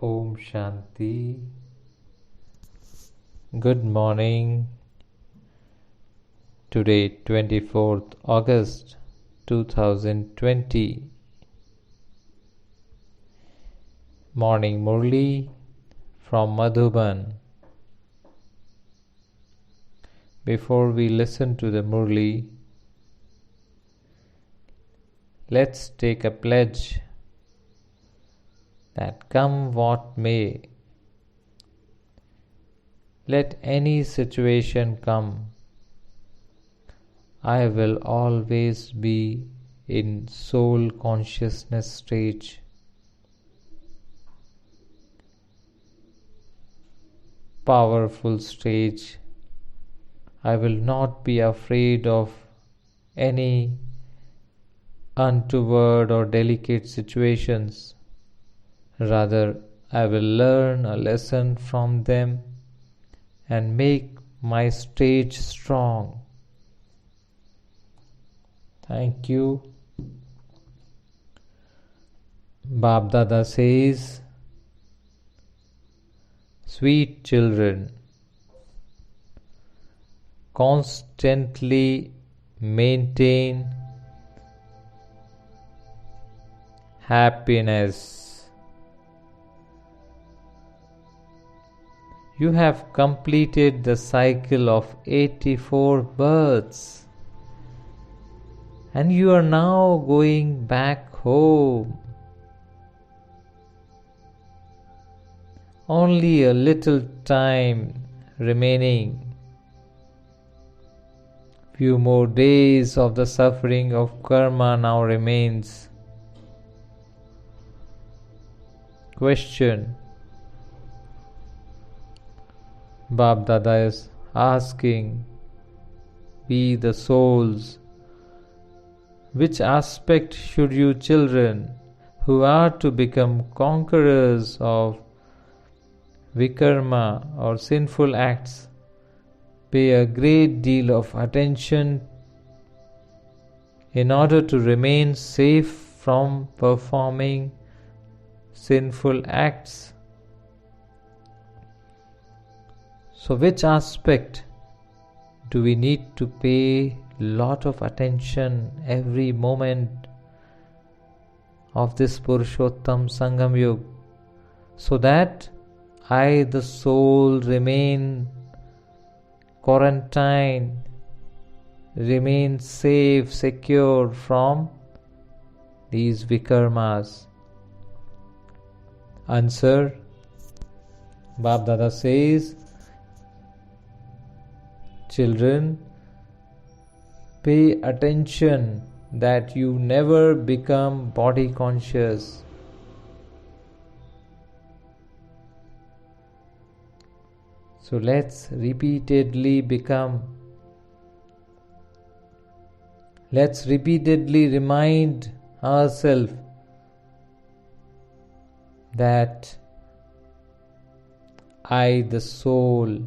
OmShanti. Good morning. Today, 24th August 2020. Morning Murli from Madhuban. Before we listen to the Murli, let's take a pledge that come what may, let any situation come, I will always be in soul consciousness stage. Powerful stage. I will not be afraid of any untoward or delicate situations. Rather, I will learn a lesson from them and make my stage strong. Thank you. Bab Dada says, sweet children, constantly maintain happiness. You have completed the cycle of 84 births and you are now going back home. Only a little time remaining. Few more days of the suffering of karma now remains. Question. Bab Dada is asking, we the souls, which aspect should you children who are to become conquerors of vikarma or sinful acts pay a great deal of attention in order to remain safe from performing sinful acts? So which aspect do we need to pay lot of attention every moment of this Purushottam Sangam Yuga, so that I, the soul, remain quarantined, remain safe, secure from these vikarmas? Answer. Bab Dada says, children, pay attention that you never become body conscious. So let's repeatedly remind ourselves that I, the soul,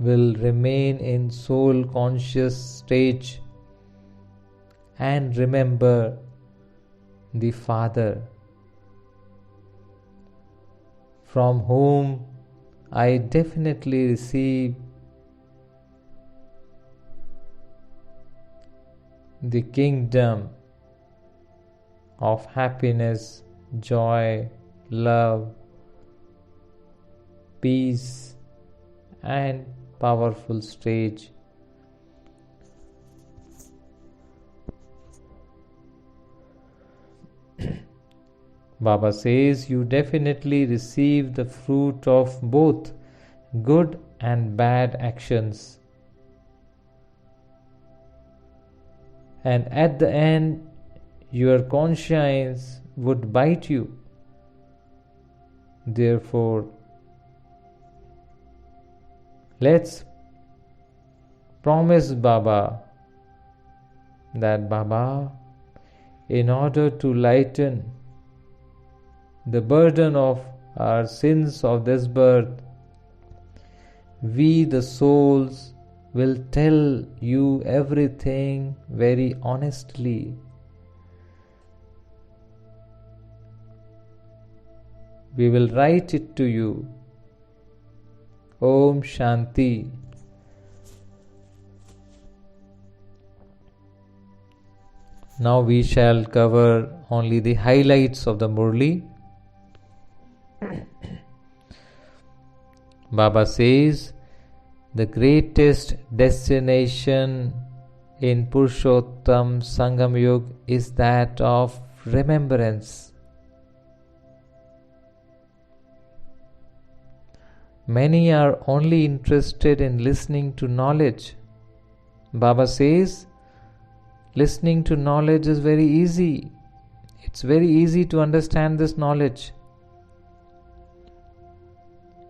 will remain in soul conscious stage and remember the Father, from whom I definitely receive the kingdom of happiness, joy, love, peace, and powerful stage. Baba says you definitely receive the fruit of both good and bad actions. And at the end, your conscience would bite you. Therefore, let's promise Baba that Baba, in order to lighten the burden of our sins of this birth, we the souls will tell you everything very honestly. We will write it to you. Om Shanti. Now we shall cover only the highlights of the Murli. Baba says, the greatest destination in Purushottam Sangam Yuga is that of remembrance. Many are only interested in listening to knowledge. Baba says, listening to knowledge is very easy. It's very easy to understand this knowledge.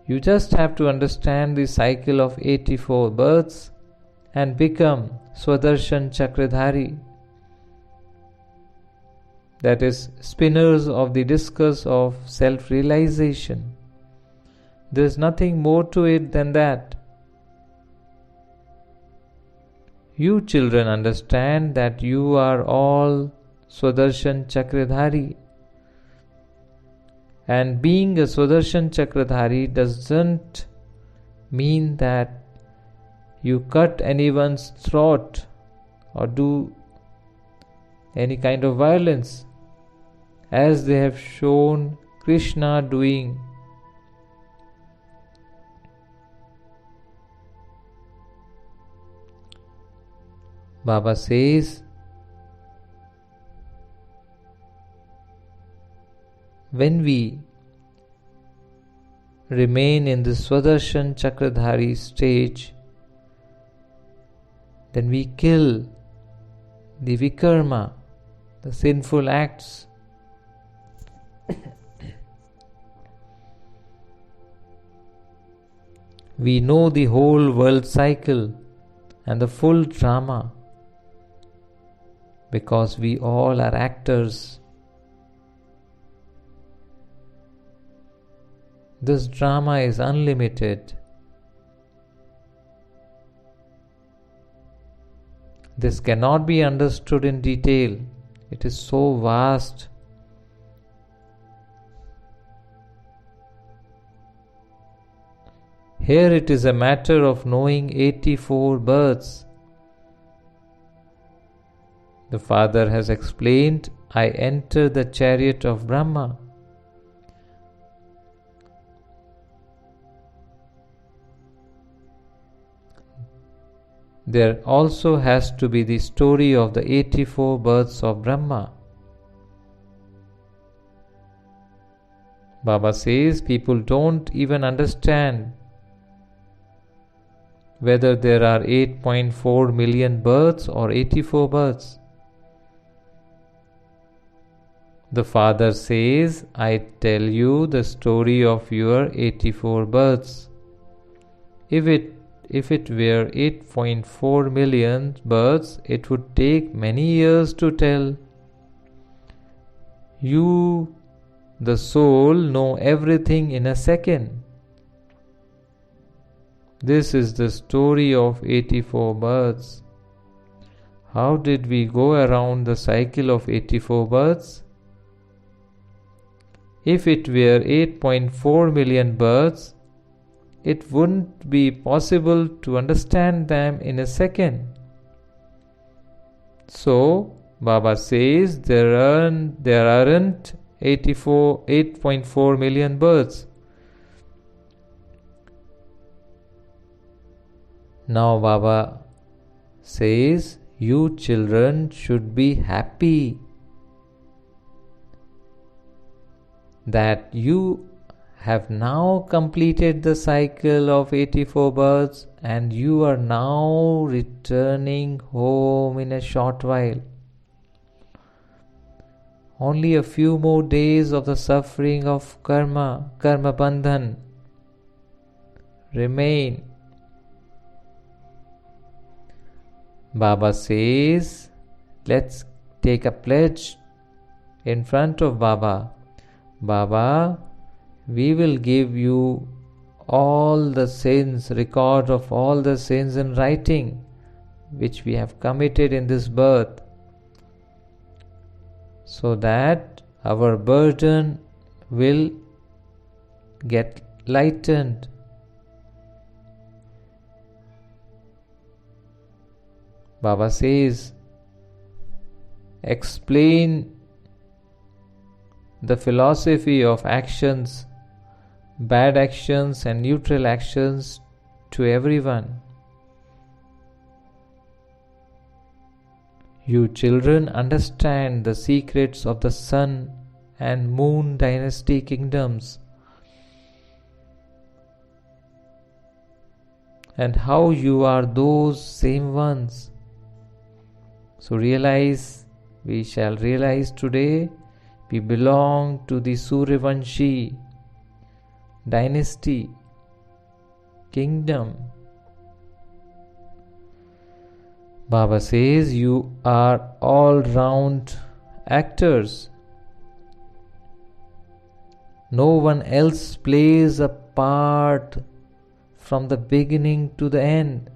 You just have to understand the cycle of 84 births and become Swadershan Chakradhari. That is, spinners of the discus of self-realization. There is nothing more to it than that. You children understand that you are all Swadershan Chakradhari. And being a Swadershan Chakradhari doesn't mean that you cut anyone's throat or do any kind of violence, as they have shown Krishna doing. Baba says, when we remain in the Swadershan Chakradhari stage, then we kill the vikarma, the sinful acts. We know the whole world cycle and the full drama, because we all are actors. This drama is unlimited. This cannot be understood in detail. It is so vast. Here it is a matter of knowing 84 births. The Father has explained, I enter the chariot of Brahma. There also has to be the story of the 84 births of Brahma. Baba says people don't even understand whether there are 8.4 million births or 84 births. The Father says, I tell you the story of your 84 births. If it were 8.4 million births, it would take many years to tell. You, the soul, know everything in a second. This is the story of 84 births. How did we go around the cycle of 84 births? If it were 8.4 million births, it wouldn't be possible to understand them in a second. So, Baba says there aren't 8.4 million births. Now Baba says, you children should be happy that you have now completed the cycle of 84 births and you are now returning home in a short while. Only a few more days of the suffering of karma bandhan remain. Baba says, let's take a pledge in front of Baba. Baba, we will give you all the sins, record of all the sins in writing which we have committed in this birth, so that our burden will get lightened. Baba says, explain the philosophy of actions, bad actions and neutral actions to everyone. You children understand the secrets of the sun and moon dynasty kingdoms and how you are those same ones. So we shall realize today, we belong to the Suryavanshi dynasty, kingdom. Baba says you are all-round actors. No one else plays a part from the beginning to the end.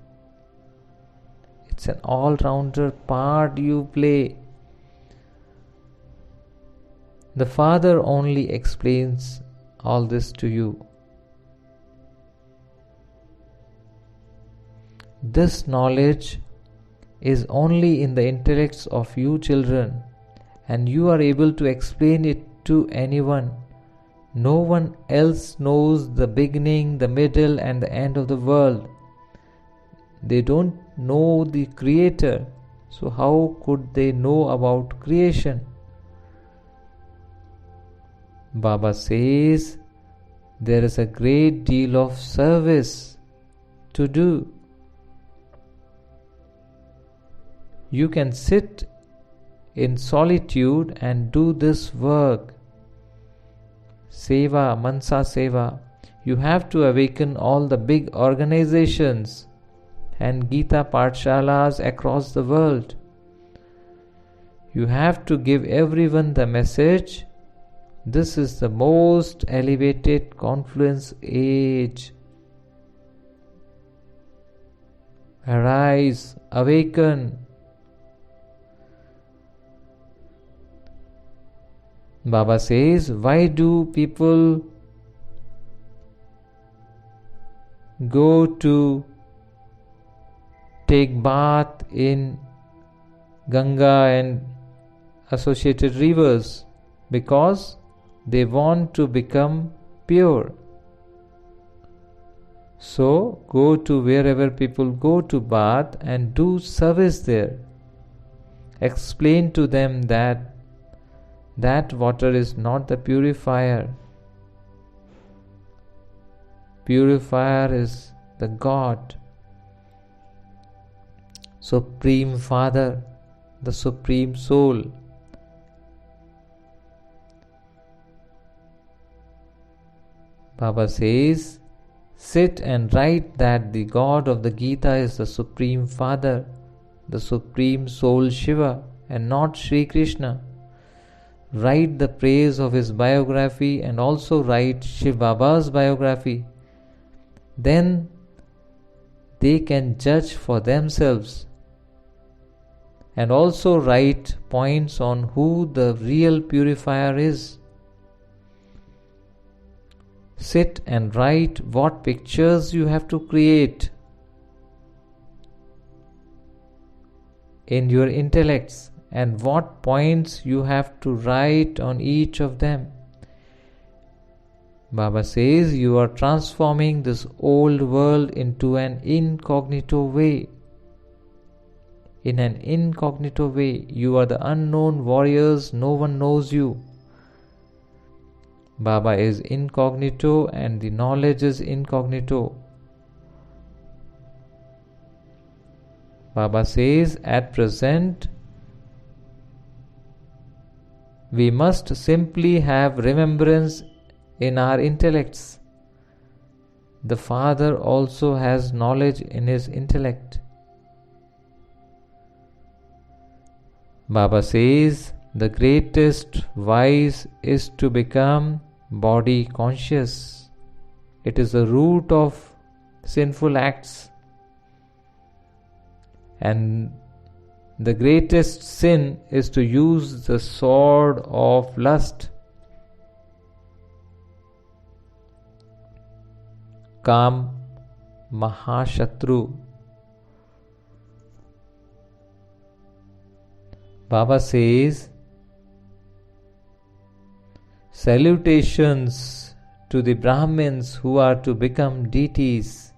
It's an all-rounder part you play. The Father only explains all this to you. This knowledge is only in the intellects of you children, and you are able to explain it to anyone. No one else knows the beginning, the middle and the end of the world. They don't know the Creator, so how could they know about creation? Baba says there is a great deal of service to do. You can sit in solitude and do this work. Seva, Mansa Seva. You have to awaken all the big organizations and Gita Pathshalas across the world. You have to give everyone the message. This is the most elevated confluence age. Arise, awaken. Baba says, why do people go to take bath in Ganga and associated rivers? Because they want to become pure. So go to wherever people go to bath and do service there. Explain to them that water is not the purifier. Purifier is the God, Supreme Father, the Supreme Soul. Baba says, sit and write that the God of the Gita is the Supreme Father, the Supreme Soul Shiva, and not Sri Krishna. Write the praise of his biography and also write Shiv Baba's biography. Then they can judge for themselves. And also write points on who the real purifier is. Sit and write what pictures you have to create in your intellects and what points you have to write on each of them. Baba says you are transforming this old world into an incognito way. In an incognito way, you are the unknown warriors, no one knows you. Baba is incognito and the knowledge is incognito. Baba says at present, we must simply have remembrance in our intellects. The Father also has knowledge in his intellect. Baba says the greatest vice is to become body conscious. It is the root of sinful acts. And the greatest sin is to use the sword of lust. Kam Mahashatru. Baba says, salutations to the Brahmins who are to become deities.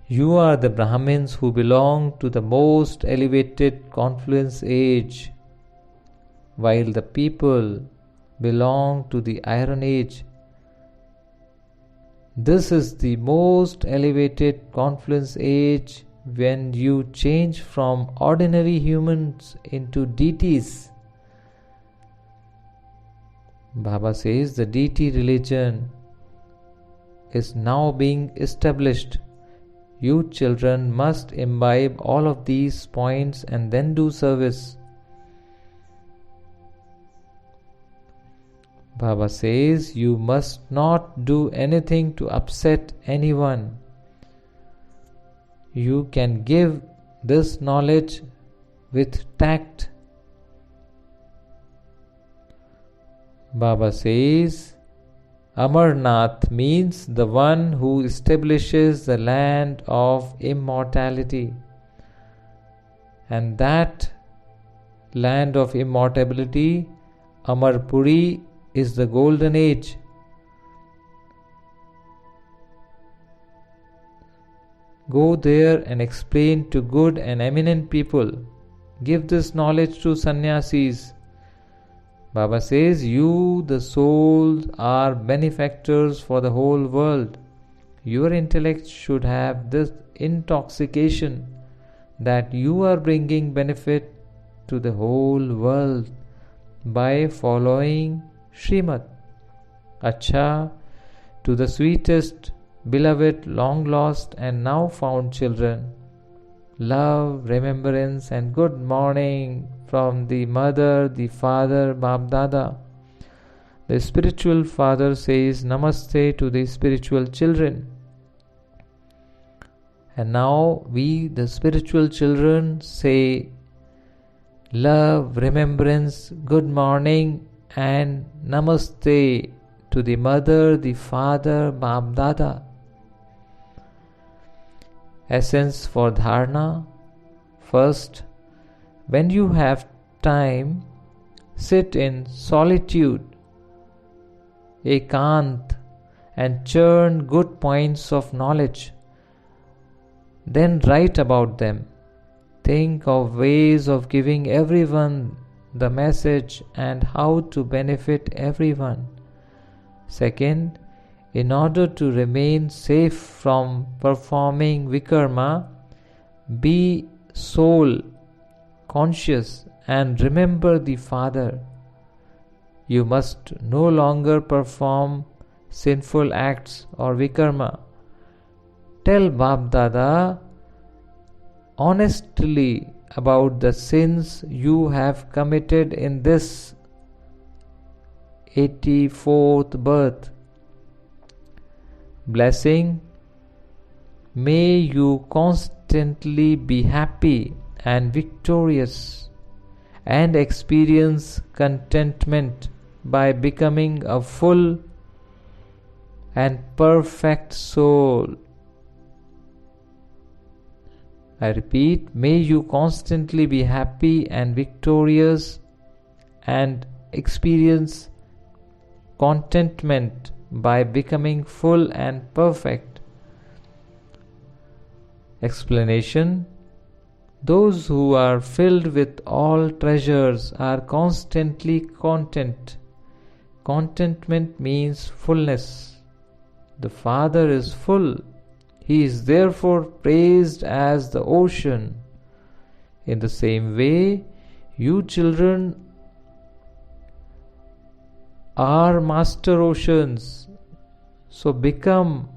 You are the Brahmins who belong to the most elevated confluence age, while the people belong to the Iron Age. This is the most elevated confluence age when you change from ordinary humans into deities. Baba says the deity religion is now being established. You children must imbibe all of these points and then do service. Baba says you must not do anything to upset anyone. You can give this knowledge with tact. Baba says, Amarnath means the one who establishes the land of immortality. And that land of immortality, Amarpuri, is the golden age. Go there and explain to good and eminent people. Give this knowledge to sannyasis. Baba says, you, the souls, are benefactors for the whole world. Your intellect should have this intoxication that you are bringing benefit to the whole world by following Srimad. Acha, to the sweetest, beloved, long lost and now found children, love, remembrance and good morning from the mother, the father, Bab Dada. The spiritual father says Namaste to the spiritual children. And now we, the spiritual children, say love, remembrance, good morning and Namaste to the mother, the father, Bab Dada. Essence for dharana. First, when you have time, sit in solitude, ekant, and churn good points of knowledge. Then write about them. Think of ways of giving everyone the message and how to benefit everyone. Second, in order to remain safe from performing vikarma, be soul conscious and remember the Father. You must no longer perform sinful acts or vikarma. Tell Bab Dada honestly about the sins you have committed in this 84th birth. Blessing, may you constantly be happy and victorious and experience contentment by becoming a full and perfect soul. I repeat, may you constantly be happy and victorious and experience contentment by becoming full and perfect. Explanation: those who are filled with all treasures are constantly content. Contentment means fullness. The Father is full. He is therefore praised as the ocean. In the same way, you children are master oceans. So become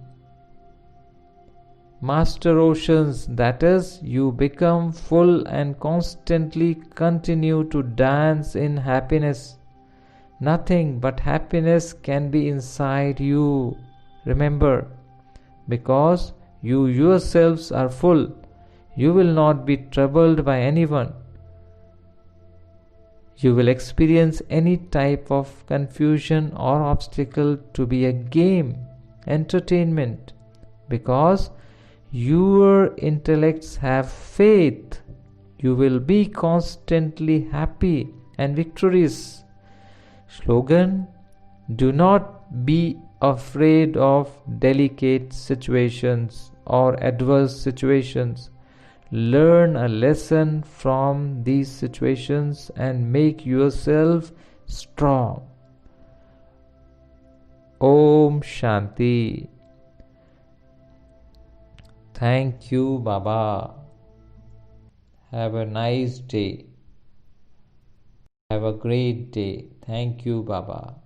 master oceans, that is, you become full and constantly continue to dance in happiness. Nothing but happiness can be inside you. Remember, because you yourselves are full, you will not be troubled by anyone. You will experience any type of confusion or obstacle to be a game, entertainment, because your intellects have faith. You will be constantly happy and victorious. Slogan: do not be afraid of delicate situations or adverse situations. Learn a lesson from these situations and make yourself strong. Om Shanti. Thank you, Baba. Have a nice day. Have a great day. Thank you, Baba.